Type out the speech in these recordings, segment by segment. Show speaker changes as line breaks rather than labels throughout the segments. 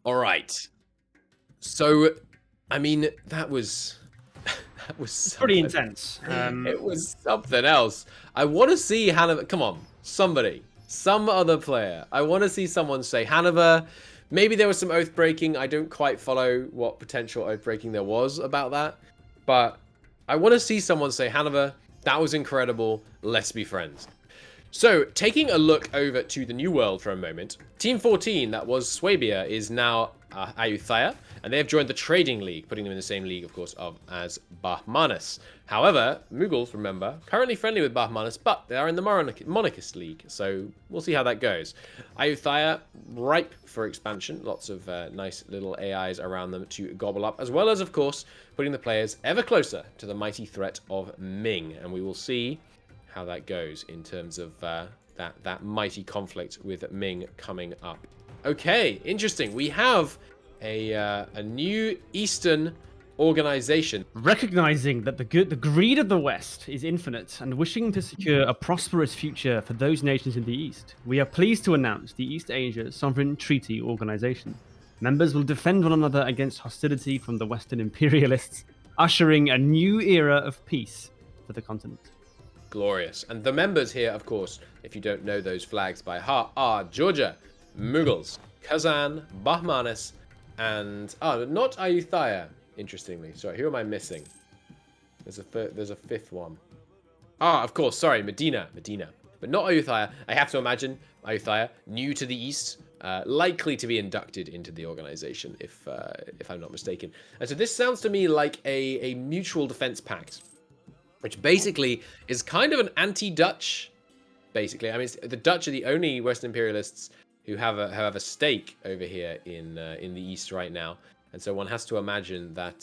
All right. So, I mean, that was that was
Pretty
something.
intense.
It was something else. I want to see Hanover. Come on, somebody, some other player. I want to see someone say Hanover. Maybe there was some oath breaking. I don't quite follow what potential oath breaking there was about that, but I want to see someone say Hanover. That was incredible. Let's be friends. So, taking a look over to the New World for a moment, Team 14, that was Swabia, is now Ayutthaya, and they have joined the Trading League, putting them in the same league, of course, as Bahmanis. However, Mughals, remember, currently friendly with Bahmanis, but they are in the Monarchist League, so we'll see how that goes. Ayutthaya, ripe for expansion, lots of nice little AIs around them to gobble up, as well as, of course, putting the players ever closer to the mighty threat of Ming, and we will see how that goes in terms of that mighty conflict with Ming coming up. Okay, interesting. We have a new Eastern organization.
Recognizing that the greed of the West is infinite and wishing to secure a prosperous future for those nations in the East, we are pleased to announce the East Asia Sovereign Treaty Organization. Members will defend one another against hostility from the Western imperialists, ushering a new era of peace for the continent.
Glorious. And the members here, of course, if you don't know those flags by heart, are Georgia, Mughals, Kazan, Bahmanis, and not Ayutthaya. Interestingly, sorry, who am I missing? There's a fifth one. Of course, sorry, Medina, but not Ayutthaya. I have to imagine Ayutthaya, new to the east, likely to be inducted into the organization, if I'm not mistaken. And so this sounds to me like a mutual defense pact, which basically is kind of an anti-Dutch. Basically, I mean, the Dutch are the only Western imperialists who have a stake over here in the east right now. And so one has to imagine that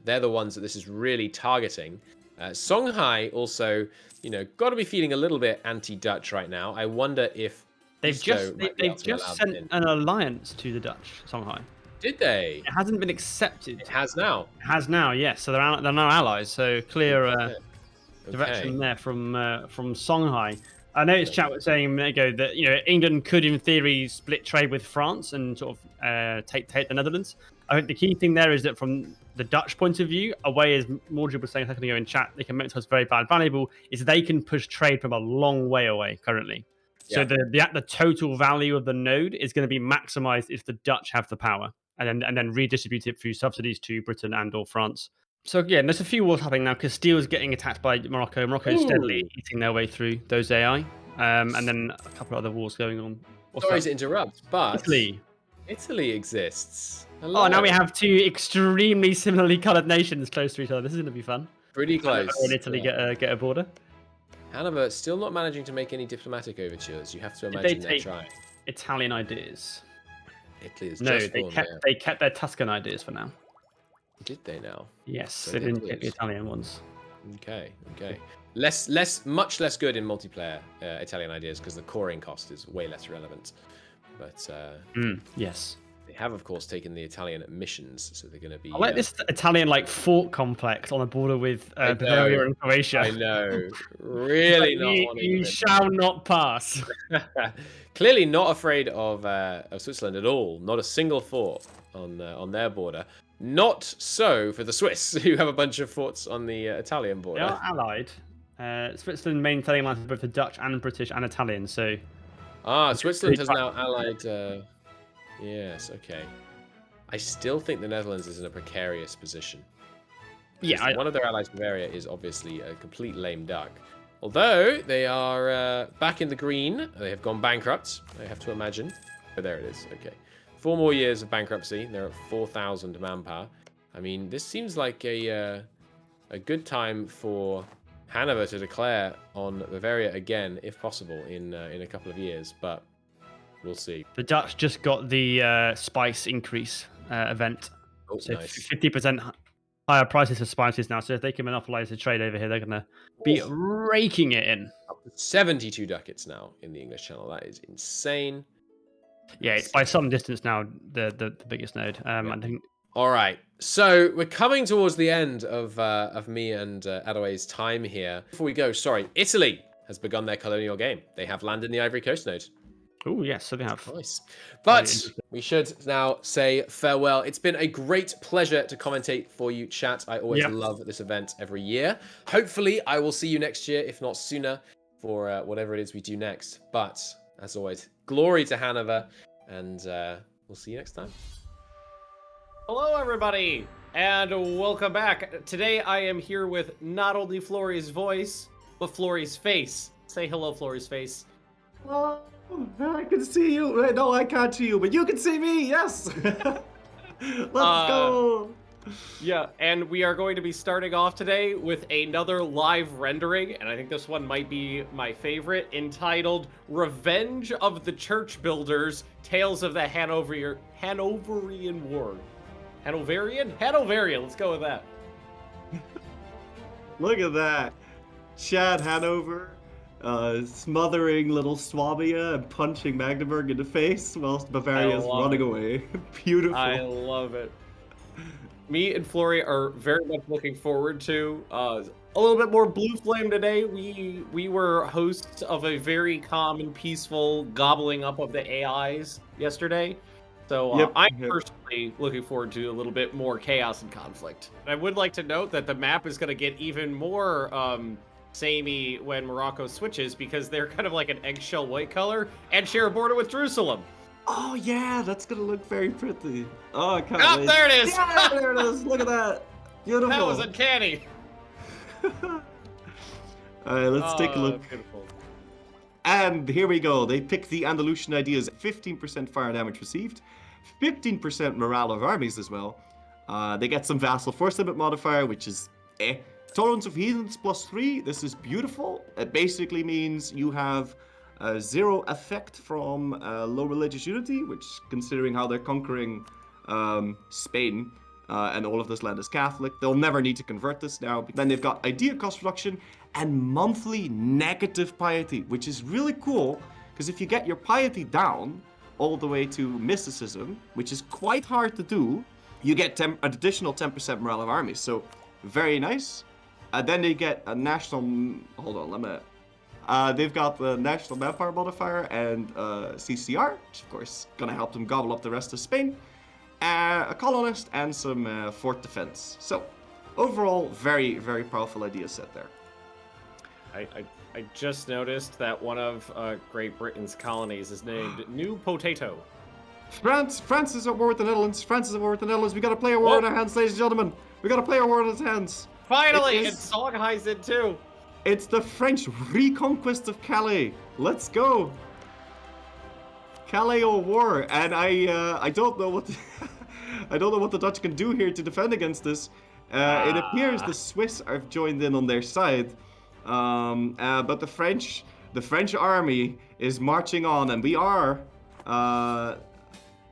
they're the ones that this is really targeting. Songhai also, got to be feeling a little bit anti-Dutch right now. I wonder if
They've just sent an alliance to the Dutch, Songhai.
Did they?
It hasn't been accepted.
It has now.
It has now, yes. So they're now allies. So clear direction there from Songhai. I noticed chat was saying a minute ago that England could, in theory, split trade with France and sort of take the Netherlands. I think the key thing there is that from the Dutch point of view, a way, as Mordred was saying a second ago in chat, they can make us very valuable, is they can push trade from a long way away currently. So the total value of the node is going to be maximized if the Dutch have the power, and then redistribute it through subsidies to Britain and/or France. So yeah, there's a few wars happening now because Steel's getting attacked by Morocco. Morocco's steadily eating their way through those AI, and then a couple of other wars going on.
Sorry to interrupt, but
Italy
exists.
Hello. Oh, now we have two extremely similarly coloured nations close to each other. This is going to be fun.
Pretty close.
And Italy get a border.
Hanover still not managing to make any diplomatic overtures. You have to imagine they're trying.
Italian ideas.
Italy is
they kept their Tuscan ideas for now.
Did they now?
Yes, so they didn't get the Italian ones.
Okay. Much less good in multiplayer Italian ideas because the coring cost is way less relevant. But
yes,
they have of course taken the Italian missions, so they're going to be.
I like this Italian fort complex on the border with Bavaria and Croatia.
I know, really not.
You shall not pass.
Clearly not afraid of Switzerland at all. Not a single fort on their border. Not so for the Swiss, who have a bunch of forts on the Italian border.
They are allied. Switzerland maintaining alliance with both the Dutch and British and Italian. So,
Switzerland has now allied. Yes, okay. I still think the Netherlands is in a precarious position.
Yeah,
one of their allies, Bavaria, is obviously a complete lame duck. Although they are back in the green, they have gone bankrupt. I have to imagine. Oh, there it is. Okay. 4 more years of bankruptcy. They're at 4,000 manpower. I mean, this seems like a good time for Hanover to declare on Bavaria again, if possible, in a couple of years. But we'll see.
The Dutch just got the spice increase event.
Oh,
so
nice.
50% higher prices for spices now. So if they can monopolize the trade over here, they're going to be raking it in.
Up to 72 ducats now in the English Channel. That is insane.
Yeah, it's by some distance now the biggest node. I think.
All right, so we're coming towards the end of me and Adaway's time here. Before we go, Italy has begun their colonial game. They have landed in the Ivory Coast node.
Oh, yes, so they have.
Nice.
Very
But
interesting.
we should now say farewell. It's been a great pleasure to commentate for you, chat. I always
Yep.
love this event every year. Hopefully, I will see you next year, if not sooner, for whatever it is we do next. But as always, glory to Hanover, and we'll see you next time.
Hello, everybody, and welcome back. Today, I am here with not only Flory's voice, but Flory's face. Say hello, Flory's face.
Oh, I can see you. Wait, no, I can't see you, but you can see me. Yes. Let's go.
Yeah, and we are going to be starting off today with another live rendering, and I think this one might be my favorite, entitled Revenge of the Church Builders, Tales of the Hanoverian War. Hanoverian, let's go with that.
Look at that. Chad Hanover smothering little Swabia and punching Magdeburg in the face whilst Bavaria's running away. Beautiful.
I love it. Me and Flory are very much looking forward to a little bit more Blue Flame today. We were hosts of a very calm and peaceful gobbling up of the AIs yesterday. So I'm personally looking forward to a little bit more chaos and conflict. I would like to note that the map is going to get even more samey when Morocco switches, because they're kind of like an eggshell white color and share a border with Jerusalem.
Oh yeah, that's gonna look very pretty. Oh, I can't wait.
There it is!
Yeah, there it is. Look at that. Beautiful.
That was uncanny.
All right, let's take a look.
Beautiful.
And here we go. They picked the Andalusian ideas. 15% fire damage received, 15% morale of armies as well. They get some vassal force limit modifier, which is Tolerance of heathens +3. This is beautiful. It basically means you have 0 effect from low religious unity, which, considering how they're conquering Spain, and all of this land is Catholic, they'll never need to convert this now. Then they've got idea cost reduction and monthly negative piety, which is really cool, because if you get your piety down all the way to mysticism, which is quite hard to do, you get an additional 10% morale of armies. So very nice. Then they get a national... Hold on, let me... they've got the national manpower modifier and CCR, which of course gonna help them gobble up the rest of Spain. A colonist and some fort defense. So overall, very, very powerful idea set there.
I just noticed that one of Great Britain's colonies is named New Potato.
France is at war with the Netherlands. France is at war with the Netherlands. We got a player war in our hands, ladies and gentlemen. We got a player war in his hands.
Finally, and Songhai's in too.
It's the French reconquest of Calais. Let's go. Calais au war, and I don't know what I don't know what the Dutch can do here to defend against this. It appears the Swiss have joined in on their side, but the French army is marching on, and we are.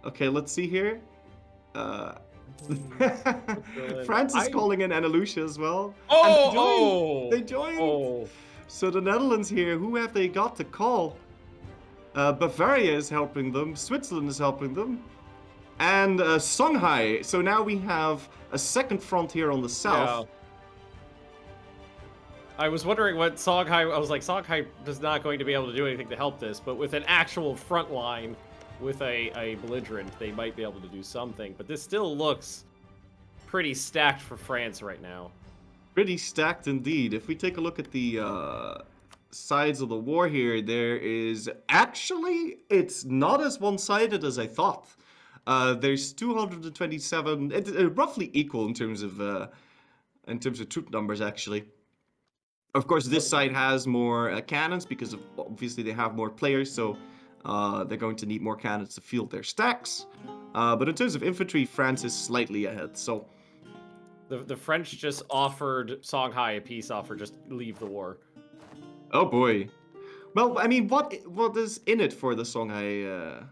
Okay, let's see here. France is calling in Andalusia as well. They joined. Oh. So the Netherlands here, who have they got to call? Bavaria is helping them. Switzerland is helping them. And Songhai. So now we have a second front here on the south.
Yeah. I was wondering what Songhai... I was like, Songhai is not going to be able to do anything to help this, but with an actual front line, with a belligerent, they might be able to do something. But this still looks pretty stacked for France right now.
Pretty stacked indeed. If we take a look at the sides of the war here, there is actually, it's not as one-sided as I thought. There's 227, it's roughly equal in terms of troop numbers actually. Of course, this side has more cannons because of, obviously they have more players, so they're going to need more cannons to field their stacks. But in terms of infantry, France is slightly ahead. So
the French just offered Songhai a peace offer, just leave the war.
Oh boy. Well, I mean, what is in it for the Songhai?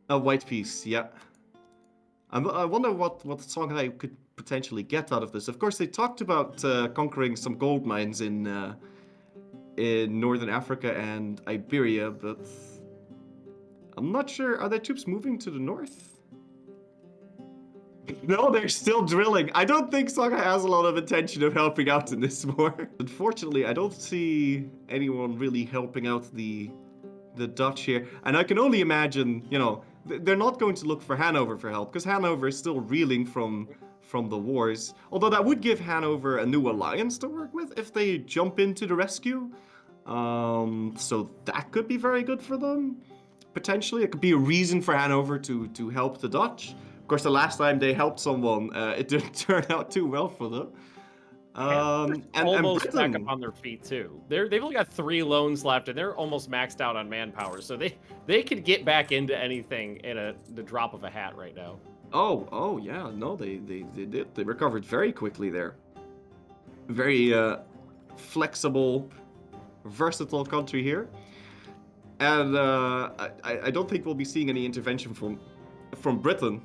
A white peace, yeah. I wonder what Songhai could potentially get out of this. Of course, they talked about conquering some gold mines in northern Africa and Iberia, but I'm not sure. Are their troops moving to the north? No, they're still drilling. I don't think Songhai has a lot of intention of helping out in this war. Unfortunately, I don't see anyone really helping out the the Dutch here. And I can only imagine, you know, they're not going to look for Hanover for help, because Hanover is still reeling from the wars. Although that would give Hanover a new alliance to work with if they jump into the rescue. So that could be very good for them. Potentially, it could be a reason for Hanover to help the Dutch. Of course, the last time they helped someone, it didn't turn out too well for them.
And almost
Britain,
back up on their feet too. They've only got 3 loans left, and they're almost maxed out on manpower. So they could get back into anything in the drop of a hat right now.
Oh yeah, no, they did. They recovered very quickly there. Very flexible, versatile country here. And I don't think we'll be seeing any intervention from Britain,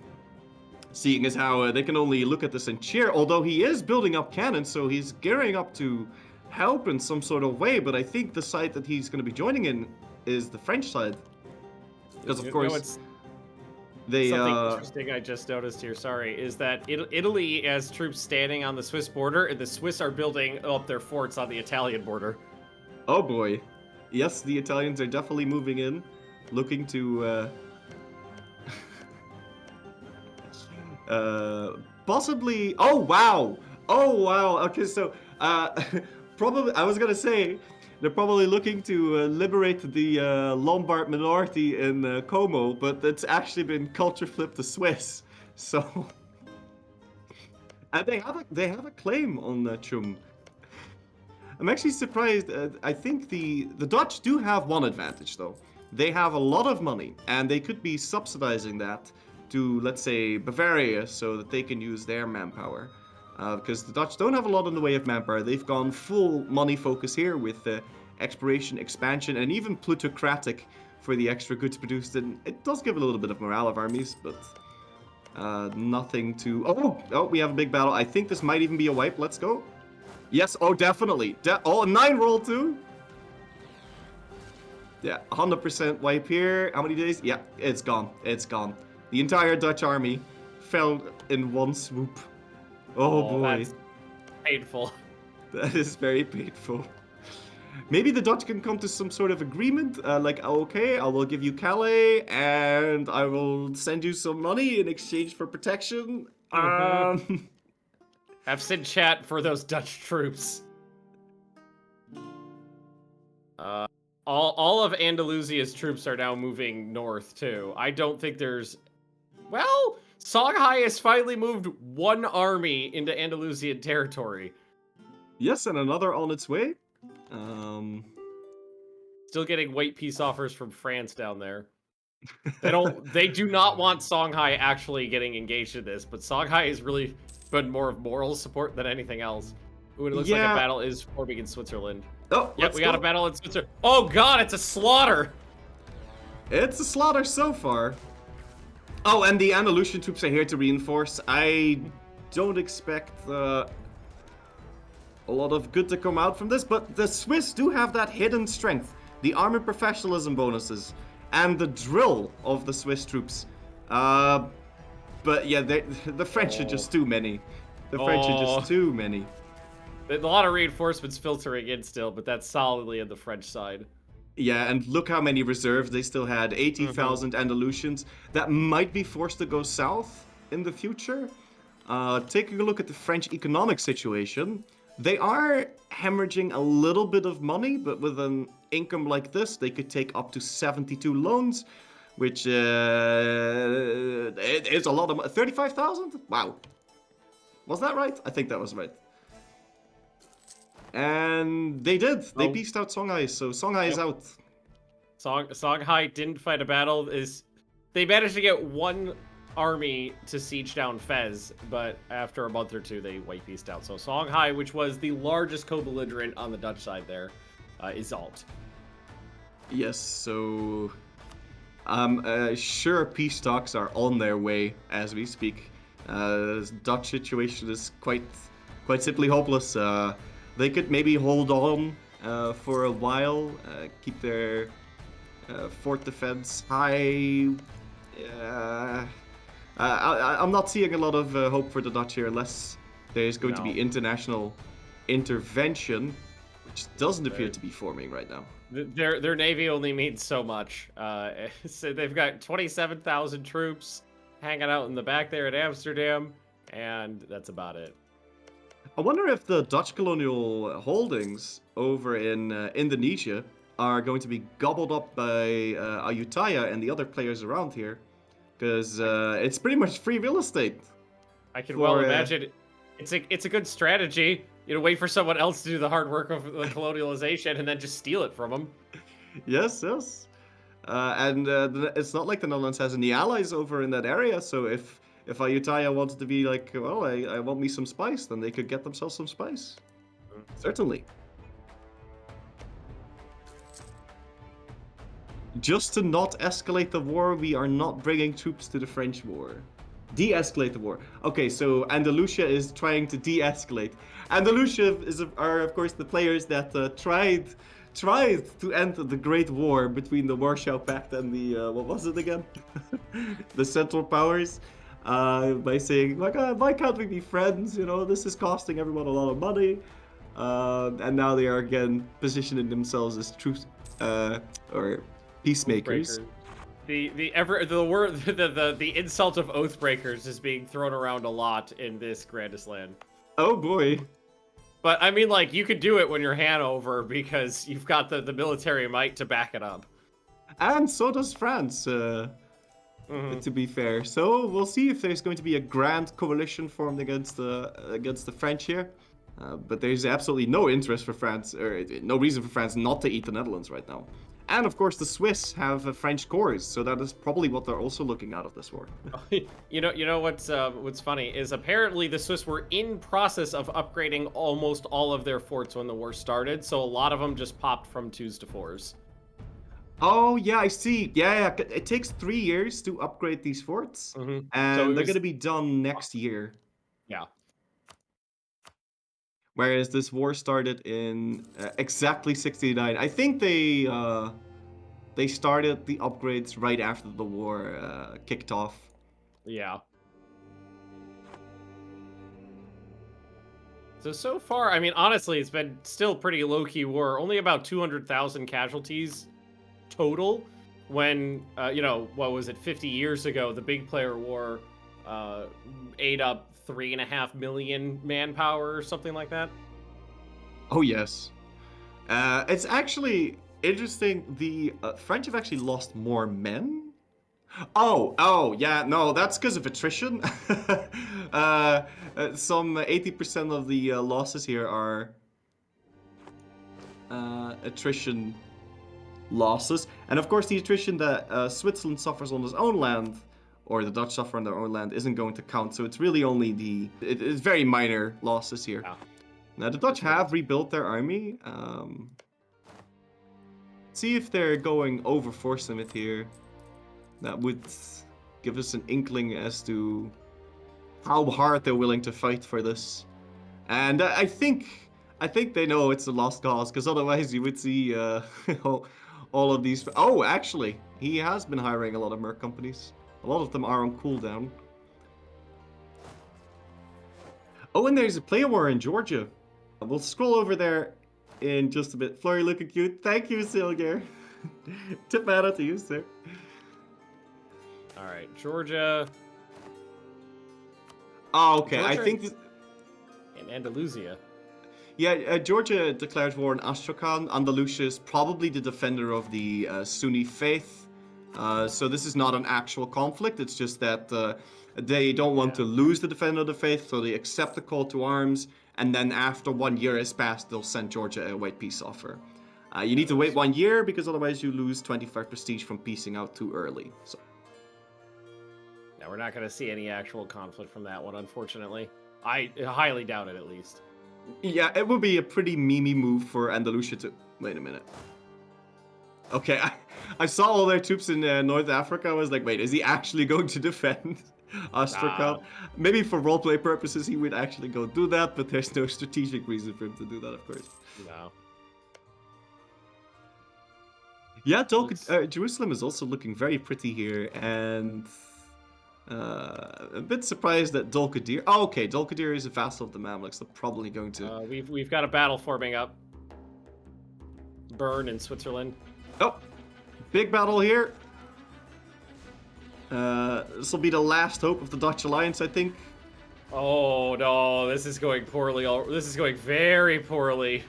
seeing as how they can only look at this and cheer. Although he is building up cannons, so he's gearing up to help in some sort of way. But I think the side that he's going to be joining in is the French side, because of course they.
Something interesting I just noticed here. Sorry, is that Italy has troops standing on the Swiss border, and the Swiss are building up their forts on the Italian border.
Oh boy. Yes, the Italians are definitely moving in, looking to possibly. Oh wow! Okay, so probably I was gonna say they're probably looking to liberate the Lombard minority in Como, but it's actually been culture flipped to Swiss. So and they have a claim on Chum. I'm actually surprised. I think the Dutch do have one advantage, though. They have a lot of money, and they could be subsidizing that to, let's say, Bavaria, so that they can use their manpower. Because the Dutch don't have a lot in the way of manpower. They've gone full money focus here with exploration, expansion, and even plutocratic for the extra goods produced. And it does give a little bit of morale of armies, but nothing to... Oh, we have a big battle. I think this might even be a wipe. Let's go. Yes, oh, definitely. 9 roll too. Yeah, 100% wipe here. How many days? Yeah, it's gone. It's gone. The entire Dutch army fell in one swoop. Oh boy.
That's painful.
That is very painful. Maybe the Dutch can come to some sort of agreement, like, okay, I will give you Calais, and I will send you some money in exchange for protection.
Have Sid chat for those Dutch troops. All of Andalusia's troops are now moving north too. I don't think there's... Well, Songhai has finally moved one army into Andalusian territory.
Yes, and another on its way.
Still getting white peace offers from France down there. They do not want Songhai actually getting engaged in this, but Songhai has really been more of moral support than anything else. Ooh, it looks like a battle is forming in Switzerland.
Oh,
yep, we got a battle in Switzerland. Oh god, it's a slaughter!
It's a slaughter so far. Oh, and the Andalusian troops are here to reinforce. I don't expect a lot of good to come out from this, but the Swiss do have that hidden strength. The army professionalism bonuses and the drill of the Swiss troops. But yeah, the French are just too many. The French are just too many.
A lot of reinforcements filtering in still, but that's solidly on the French side.
Yeah, and look how many reserves they still had. 80,000 Andalusians that might be forced to go south in the future. Taking a look at the French economic situation, they are hemorrhaging a little bit of money, but with an income like this, they could take up to 72 loans, which it is a lot of money. 35,000? Wow. Was that right? I think that was right. And they did. They pieced out Songhai, so Songhai is out.
Songhai didn't fight a battle. They managed to get one army to siege down Fez, but after a month or two, they white pieced out. So Songhai, which was the largest co-belligerent on the Dutch side there, is alt.
Yes, so I'm sure peace talks are on their way as we speak. The Dutch situation is quite simply hopeless. They could maybe hold on for a while, keep their fort defense high. I'm not seeing a lot of hope for the Dutch here unless there's going to be international intervention. which doesn't appear to be forming right now.
Their navy only means so much. So they've got 27,000 troops hanging out in the back there at Amsterdam, and that's about it.
I wonder if the Dutch colonial holdings over in Indonesia are going to be gobbled up by Ayutthaya and the other players around here, because it's pretty much free real estate.
I can well imagine it's a good strategy. You know, wait for someone else to do the hard work of the colonialization and then just steal it from them.
Yes. And it's not like the Netherlands has any allies over in that area, so if Ayutthaya wanted to be like, well, I want me some spice, then they could get themselves some spice. Certainly. Just to not escalate the war, we are not bringing troops to the French war. De-escalate the war. Okay, so Andalusia is trying to de-escalate. Andalusia are, of course, the players that tried to end the Great War between the Warsaw Pact and the, what was it again? The Central Powers. By saying, like, why can't we be friends? You know, this is costing everyone a lot of money. And now they are again positioning themselves as truth or peacemakers.
The insult of oathbreakers is being thrown around a lot in this Grandest land.
Oh boy.
But I mean, like, you could do it when you're Hanover because you've got the military might to back it up.
And so does France. To be fair, so we'll see if there's going to be a grand coalition formed against the French here. But there's absolutely no interest for France, or no reason for France not to eat the Netherlands right now. And of course, the Swiss have French cores, so that is probably what they're also looking out of this war.
You know what's funny is apparently the Swiss were in process of upgrading almost all of their forts when the war started, so a lot of them just popped from 2s to 4s.
Oh, yeah, I see. Yeah, it takes 3 years to upgrade these forts.
Mm-hmm.
And
So
they're going to be done next year.
Yeah.
Whereas this war started in exactly 69. I think they started the upgrades right after the war kicked off.
Yeah. So far, I mean, honestly, it's been still pretty low-key war. Only about 200,000 casualties total, when you know, what was it, 50 years ago, the big player war ate up 3.5 million manpower or something like that.
Oh yes, it's actually interesting. The French have actually lost more men. Oh yeah, no, that's because of attrition. Some 80% of the losses here are attrition losses, and of course the attrition that Switzerland suffers on its own land, or the Dutch suffer on their own land, isn't going to count. So it's really only it's very minor losses here.
Yeah.
Now the Dutch have rebuilt their army. See if they're going over force limit here. That would give us an inkling as to how hard they're willing to fight for this. And I think they know it's a lost cause, because otherwise you would see all of these. Oh, actually, he has been hiring a lot of merc companies. A lot of them are on cooldown. Oh, and there's a player war in Georgia. We'll scroll over there in just a bit. Flurry looking cute. Thank you, Silger. Tip out to you, sir.
All right, Georgia.
Oh, okay.
Georgia
I think
and Andalusia.
Yeah, Georgia declared war on Astrakhan. Andalusia is probably the defender of the Sunni faith. So this is not an actual conflict. It's just that they don't want to lose the defender of the faith, so they accept the call to arms. And then after 1 year has passed, they'll send Georgia a white peace offer. You need to wait 1 year, because otherwise you lose 25 prestige from piecing out too early. So.
Now, we're not going to see any actual conflict from that one, unfortunately. I highly doubt it, at least.
Yeah, it would be a pretty memey move for Andalusia to... Wait a minute. Okay, I saw all their troops in North Africa. I was like, wait, is he actually going to defend Astrakhan? Maybe for roleplay purposes he would actually go do that, but there's no strategic reason for him to do that, of course.
No.
Yeah, Jerusalem is also looking very pretty here, and a bit surprised that Dol Qadir... Oh, okay, Dol Qadir is a vassal of the Mamluks. They're probably going to...
We've got a battle forming up. burn in Switzerland.
Oh, big battle here. This will be the last hope of the Dutch alliance, I think.
Oh no, this is going poorly. This is going very poorly.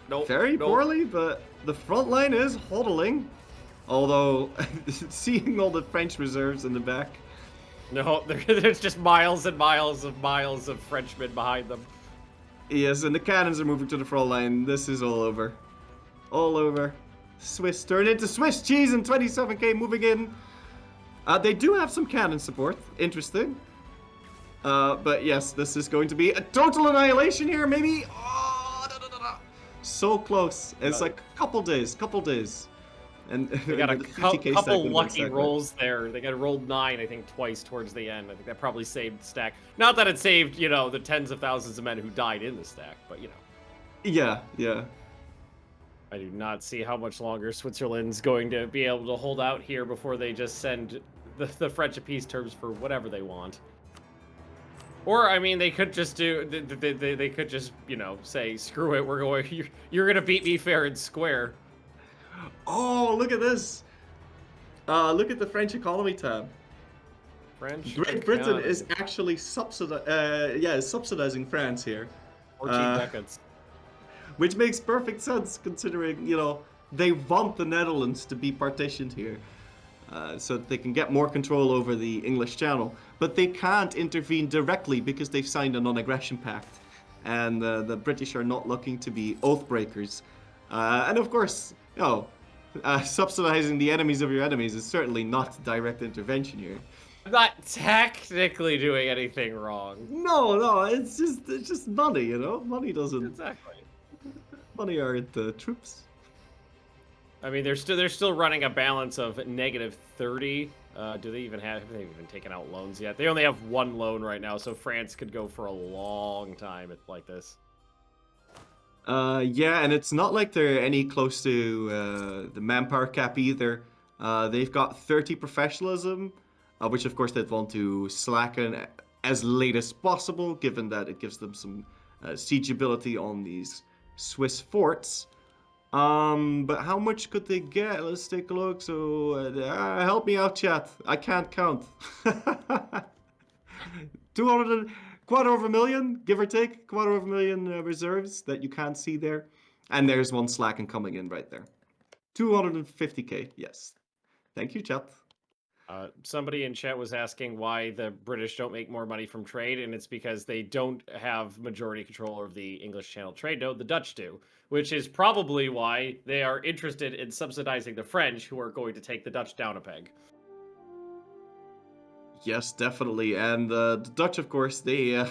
Nope.
Very poorly, but the front line is hodling. Although, seeing all the French reserves in the back.
No, there's just miles and miles of Frenchmen behind them.
Yes, and the cannons are moving to the front line. This is all over. All over. Swiss turn into Swiss cheese and 27k moving in. They do have some cannon support. Interesting. But yes, this is going to be a total annihilation here, maybe. Oh, no. So close. It's like a couple days. And
they got a
50K
couple lucky rolls there. They got rolled 9, I think, twice towards the end. I think that probably saved the stack. Not that it saved, you know, the tens of thousands of men who died in the stack, but you know.
Yeah.
I do not see how much longer Switzerland's going to be able to hold out here before they just send the French a peace terms for whatever they want. Or, I mean, they could just do, they could just, you know, say, screw it, we're going, you're going to beat me fair and square.
Oh, look at this. Look at the French economy tab. Great Britain is actually subsidizing France here.
14 decades.
Which makes perfect sense considering, you know, they want the Netherlands to be partitioned here. So that they can get more control over the English Channel. But they can't intervene directly because they've signed a non-aggression pact. And the British are not looking to be oath breakers. And of course, you know, subsidizing the enemies of your enemies is certainly not direct intervention here.
I'm not technically doing anything wrong.
No, it's just money, you know? Money doesn't...
Exactly.
Money aren't troops.
I mean, they're still running a balance of -30. Have they even taken out loans yet? They only have one loan right now, so France could go for a long time like this.
Yeah, and it's not like they're any close to the manpower cap either. They've got 30 professionalism, which of course they'd want to slacken as late as possible, given that it gives them some siegeability on these Swiss forts. But how much could they get? Let's take a look. So, help me out, chat. I can't count. 250,000, give or take, 250,000 reserves that you can't see there. And there's one slacken coming in right there. 250k, yes. Thank you, chat.
Somebody in chat was asking why the British don't make more money from trade, and it's because they don't have majority control of the English Channel trade node. The Dutch do, which is probably why they are interested in subsidizing the French, who are going to take the Dutch down a peg.
Yes, definitely. And the Dutch, of course, they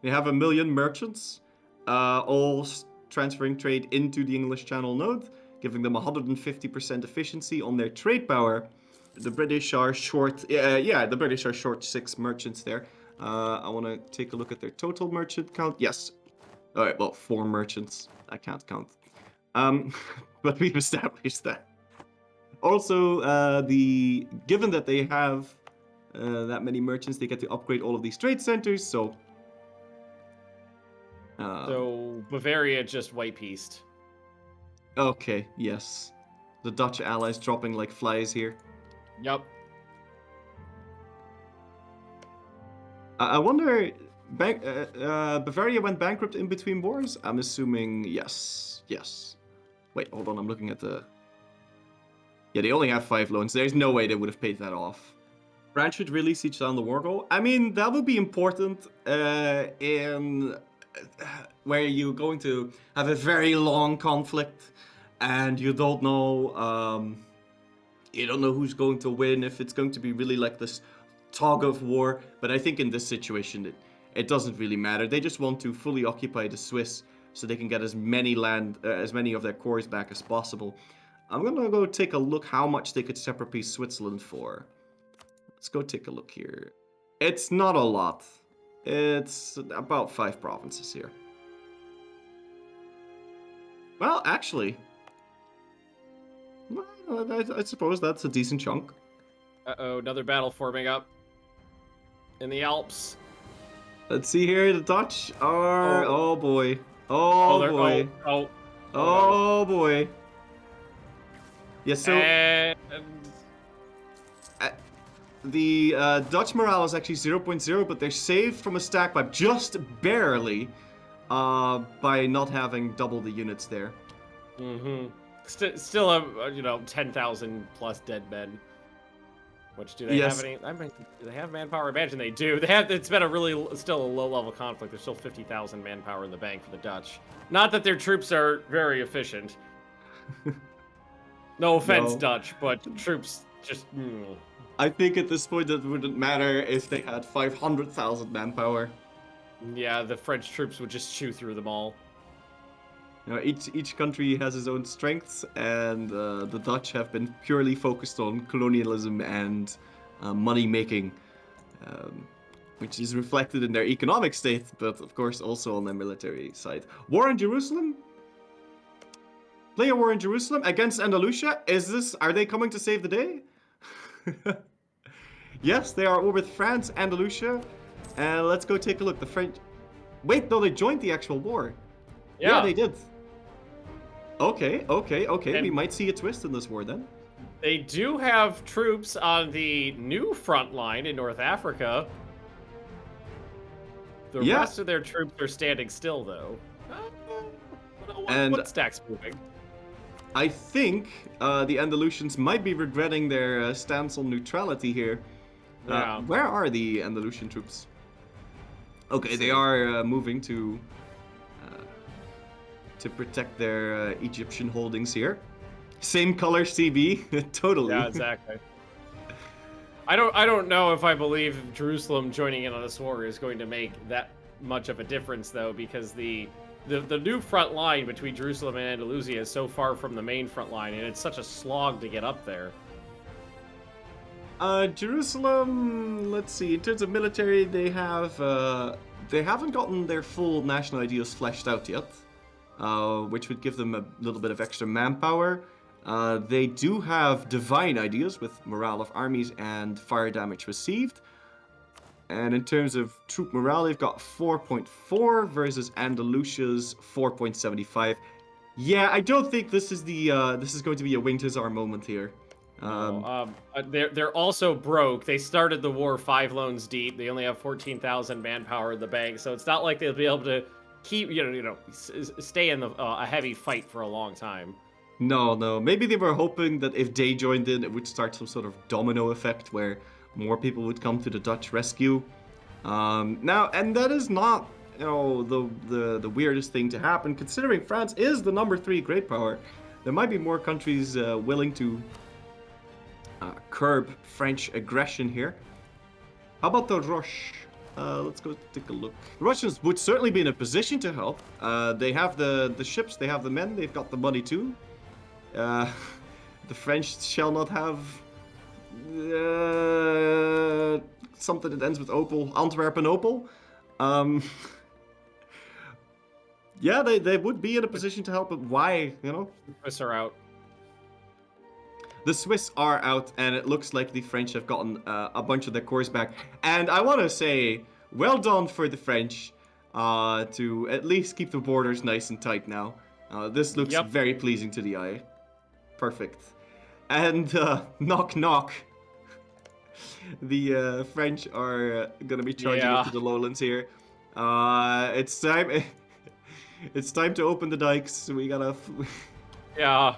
they have 1 million merchants, all transferring trade into the English Channel node, giving them 150% efficiency on their trade power. The British are short. The British are short 6 merchants there. I want to take a look at their total merchant count. Yes. All right. Well, 4 merchants. I can't count. But we've established that. Also, given that they have that many merchants, they get to upgrade all of these trade centers. So
Bavaria just white-pieced.
Okay. Yes. The Dutch allies dropping like flies here.
Yep.
I wonder, Bavaria went bankrupt in between wars? I'm assuming yes. Wait, hold on, I'm looking at the... Yeah, they only have 5 loans. There's no way they would have paid that off. France should really siege down the war goal. I mean, that would be important in where you're going to have a very long conflict and you don't know... You don't know who's going to win, if it's going to be really like this tug of war. But I think in this situation, it doesn't really matter. They just want to fully occupy the Swiss so they can get as many of their cores back as possible. I'm going to go take a look how much they could separate Switzerland for. Let's go take a look here. It's not a lot. It's about 5 provinces here. Well, actually... I suppose that's a decent chunk.
Uh-oh, another battle forming up in the Alps.
Let's see here, the Dutch are... Oh boy. Oh boy. Oh boy. Yeah, so
And
the Dutch morale is actually 0.0, but they're saved from a stack wipe just barely by not having double the units there.
Still have 10,000 plus dead men. Which do they
Yes.
have any? I mean, do they have manpower? I imagine they do. They have. It's been still a low level conflict. There's still 50,000 manpower in the bank for the Dutch. Not that their troops are very efficient. No offense,
No.
Dutch, but troops just.
I think at this point it wouldn't matter if they had 500,000 manpower.
Yeah, the French troops would just chew through them all.
You know, each country has its own strengths, and the Dutch have been purely focused on colonialism and money making, which is reflected in their economic state, but of course also on their military side. War in Jerusalem? Play a war in Jerusalem against Andalusia? Are they coming to save the day? Yes, they are with France, Andalusia, and let's go take a look. The French. Wait, no, they joined the actual war. Yeah, they did. Okay.
And
we might see a twist in this war then.
They do have troops on the new front line in North Africa. The rest of their troops are standing still, though. What stack's moving?
I think the Andalusians might be regretting their stance on neutrality here.
Yeah.
Where are the Andalusian troops? Okay, they are moving to protect their Egyptian holdings here. Same color CB, totally.
Yeah, exactly. I don't know if I believe Jerusalem joining in on this war is going to make that much of a difference, though, because the new front line between Jerusalem and Andalusia is so far from the main front line, and it's such a slog to get up there.
Jerusalem, let's see, in terms of military, they haven't gotten their full national ideas fleshed out yet, which would give them a little bit of extra manpower. They do have divine ideas with morale of armies and fire damage received. And in terms of troop morale, they've got 4.4 versus Andalusia's 4.75. Yeah, I don't think this is going to be a Wingtazar moment here.
They're also broke. They started the war 5 loans deep. They only have 14,000 manpower in the bank, so it's not like they'll be able to keep stay in a heavy fight for a long time.
No. Maybe they were hoping that if they joined in, it would start some sort of domino effect where more people would come to the Dutch rescue. Now, and that is not, the weirdest thing to happen, considering France is the number 3 great power. There might be more countries willing to curb French aggression here. How about the Roche? Let's go take a look. The Russians would certainly be in a position to help. They have the ships, they have the men, they've got the money too. The French shall not have something that ends with Opal, Antwerp and Opal. Yeah, they would be in a position to help, but why,
Swiss are out.
The Swiss are out, and it looks like the French have gotten a bunch of their corps back. And I want to say, well done for the French to at least keep the borders nice and tight now. This looks very pleasing to the eye. Perfect. And knock knock. The French are going to be charging into the lowlands here. It's time. It's time to open the dikes. We gotta.
Yeah.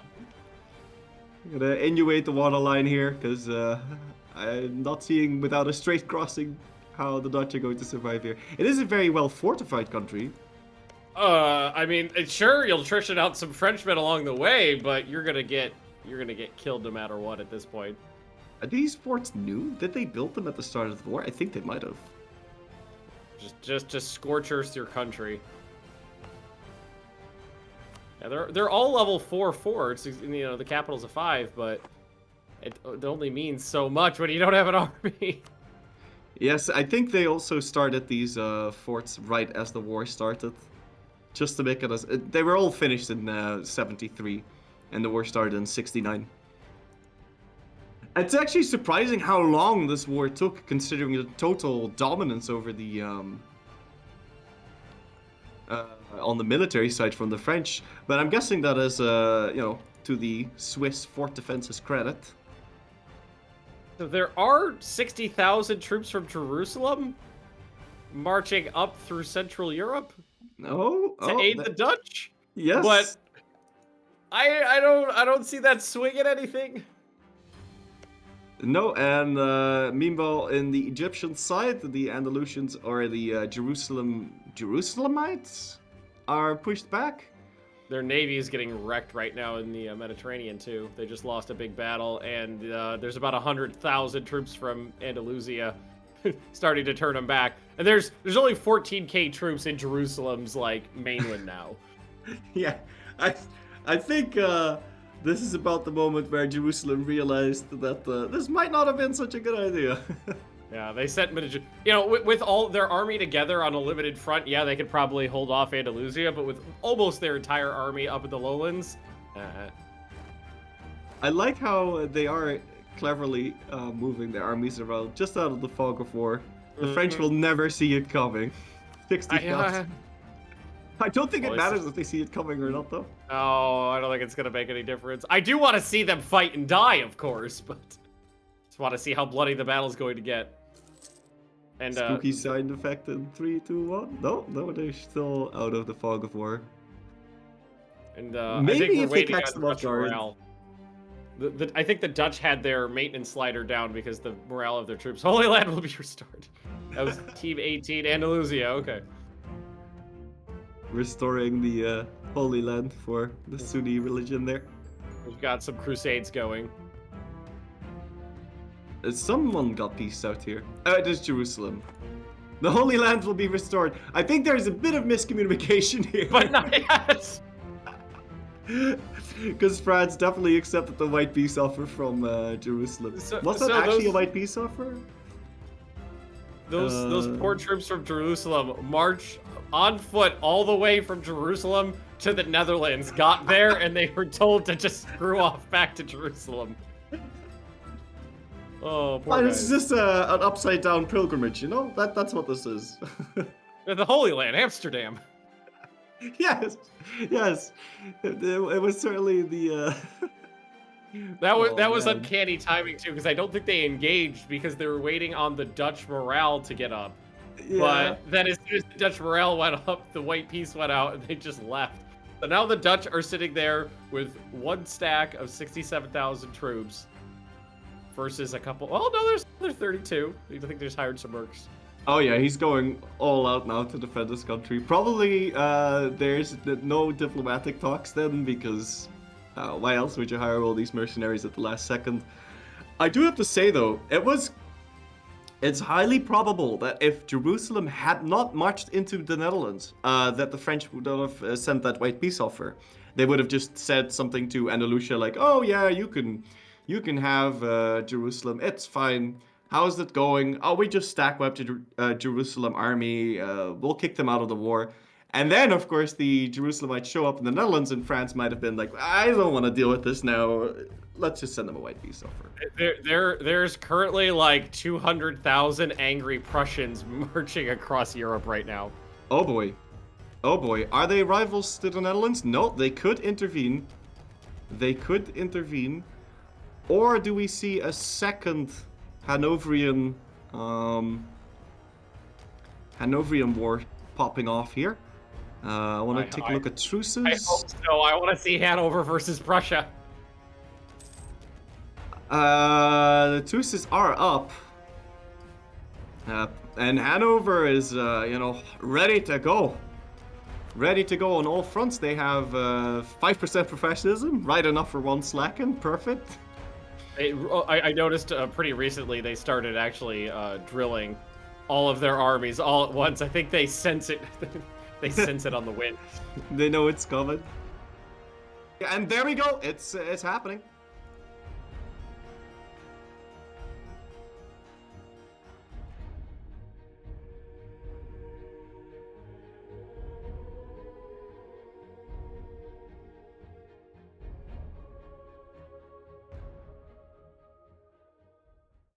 Gonna innuate the waterline here, because I'm not seeing without a straight crossing how the Dutch are going to survive here. It is a very well fortified country.
I mean, sure, you'll attrition out some Frenchmen along the way, but you're gonna get killed no matter what at this point.
Are these forts new? Did they build them at the start of the war? I think they might have.
Just scorch earth your country. Yeah, they're all level 4 forts. The capital's a 5, but it only means so much when you don't have an army.
Yes, I think they also started these forts right as the war started, just to make it as they were all finished in 73, and the war started in 69. It's actually surprising how long this war took, considering the total dominance over the on the military side from the French, but I'm guessing that is, to the Swiss fort defense's credit.
So there are 60,000 troops from Jerusalem marching up through Central Europe
No,
to aid the Dutch.
Yes,
But I don't see that swinging anything.
No, and meanwhile, in the Egyptian side, the Andalusians or the Jerusalemites are pushed back.
Their navy is getting wrecked right now in the Mediterranean too. They just lost a big battle, and there's about 100,000 troops from Andalusia starting to turn them back. And there's only 14K troops in Jerusalem's mainland now.
Yeah, I think this is about the moment where Jerusalem realized that this might not have been such a good idea.
Yeah, they sent with all their army together on a limited front, yeah, they could probably hold off Andalusia, but with almost their entire army up in the lowlands,
I like how they are cleverly moving their armies around just out of the fog of war. The French will never see it coming. 60,000. I don't think it matters if they see it coming or not, though.
Oh, I don't think it's going to make any difference. I do want to see them fight and die, of course, but just want to see how bloody the battle's going to get. And
spooky sound effect in 3, 2, 1. No, they're still out of the fog of war.
And
maybe
I think we're
if they
waiting
catch
on
them off
Dutch
guard.
morale. I think the Dutch had their maintenance slider down because the morale of their troops. Holy Land will be restored. That was Team 18, Andalusia. Okay.
Restoring the Holy Land for the Sunni religion there.
We've got some crusades going.
Someone got peace out here. It is Jerusalem. The Holy Land will be restored. I think there's a bit of miscommunication here.
But not yet.
Because France definitely accepted the white peace offer from Jerusalem. Was that actually a white peace offer?
Those poor troops from Jerusalem march on foot all the way from Jerusalem to the Netherlands, got there, and they were told to just screw off back to Jerusalem. Oh, poor
This
guys.
is just an upside down pilgrimage, you know? That's what this is.
The Holy Land, Amsterdam.
Yes. It was certainly the.
That was
man.
uncanny timing too, because I don't think they engaged because they were waiting on the Dutch morale to get up.
Yeah.
But then as soon as the Dutch morale went up, the white peace went out and they just left. So now the Dutch are sitting there with one stack of 67,000 troops versus a couple. Oh no, there's 32. I think they just hired some mercs.
Oh yeah, he's going all out now to defend his country. Probably there's no diplomatic talks then, because why else would you hire all these mercenaries at the last second? I do have to say though, it's highly probable that if Jerusalem had not marched into the Netherlands, that the French would have sent that white peace offer. They would have just said something to Andalusia like, "Oh yeah, you can have Jerusalem. It's fine. How's it going? Oh, we just stack webbed Jerusalem army. We'll kick them out of the war." And then, of course, the Jerusalemites show up in the Netherlands, and France might have been like, "I don't want to deal with this now. Let's just send them a white peace offer."
There's currently like 200,000 angry Prussians marching across Europe right now.
Oh boy. Are they rivals to the Netherlands? No, they could intervene. Or do we see a second Hanoverian war popping off here? I want to take a look at truces.
I hope so. I want to see Hanover versus Prussia.
The truces are up. And Hanover is, ready to go. Ready to go on all fronts. They have 5% professionalism, right enough for one slacking. Perfect.
I noticed pretty recently they started actually drilling all of their armies all at once. I think they sense it. They sense it on the wind.
They know it's coming. And there we go. It's happening.